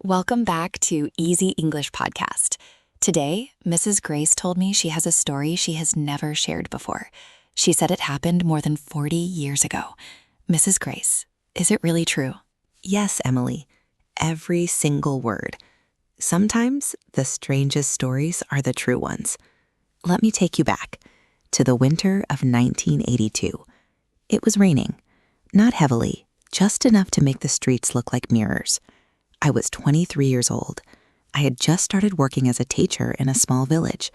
Welcome back to Easy English Podcast. Today, Mrs. Grace told me she has a story she has never shared before. She said it happened more than 40 years ago. Mrs. Grace, is it really true? Yes, Emily. Every single word. Sometimes the strangest stories are the true ones. Let me take you back to the winter of 1982. It was raining. Not heavily, just enough to make the streets look like mirrors. I was 23 years old. I had just started working as a teacher in a small village.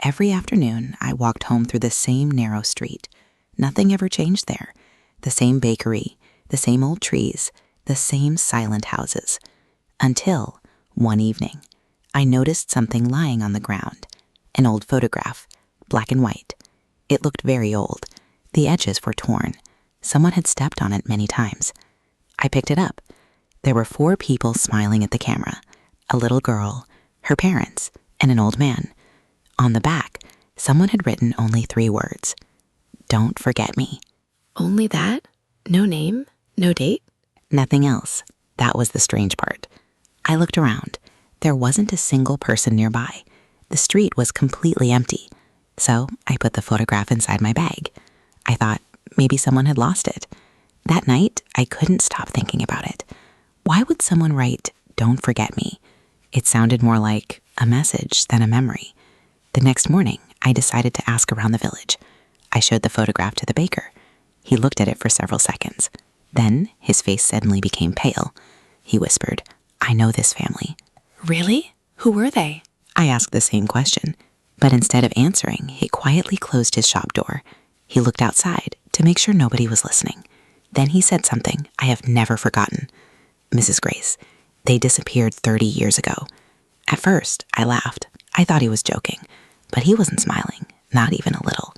Every afternoon, I walked home through the same narrow street. Nothing ever changed there. The same bakery, the same old trees, the same silent houses. Until, one evening, I noticed something lying on the ground. An old photograph, black and white. It looked very old. The edges were torn. Someone had stepped on it many times. I picked it up. There were 4 people smiling at the camera. A little girl, her parents, and an old man. On the back, someone had written only 3 words. Don't forget me. Only that? No name? No date? Nothing else. That was the strange part. I looked around. There wasn't a single person nearby. The street was completely empty. So I put the photograph inside my bag. I thought maybe someone had lost it. That night, I couldn't stop thinking about it. Why would someone write, "Don't forget me"? It sounded more like a message than a memory. The next morning, I decided to ask around the village. I showed the photograph to the baker. He looked at it for several seconds. Then his face suddenly became pale. He whispered, "I know this family." Really? Who were they? I asked the same question, but instead of answering, he quietly closed his shop door. He looked outside to make sure nobody was listening. Then he said something I have never forgotten. "Mrs. Grace, they disappeared 30 years ago." At first, I laughed. I thought he was joking, but he wasn't smiling, not even a little.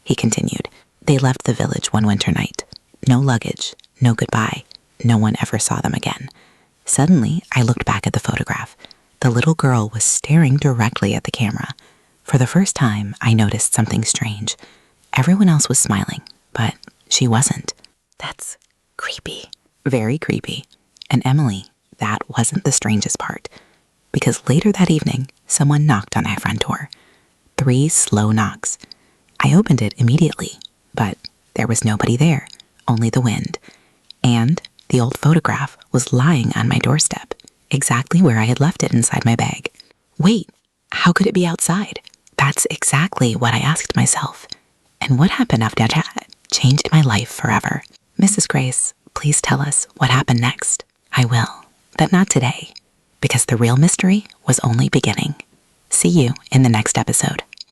He continued, "They left the village one winter night. No luggage, no goodbye. No one ever saw them again." Suddenly, I looked back at the photograph. The little girl was staring directly at the camera. For the first time, I noticed something strange. Everyone else was smiling, but she wasn't. That's creepy. Very creepy. And Emily, that wasn't the strangest part. Because later that evening, someone knocked on my front door. 3 slow knocks. I opened it immediately, but there was nobody there, only the wind. And the old photograph was lying on my doorstep, exactly where I had left it inside my bag. Wait, how could it be outside? That's exactly what I asked myself. And what happened after that changed my life forever. Mrs. Grace, please tell us what happened next. I will, but not today, because the real mystery was only beginning. See you in the next episode.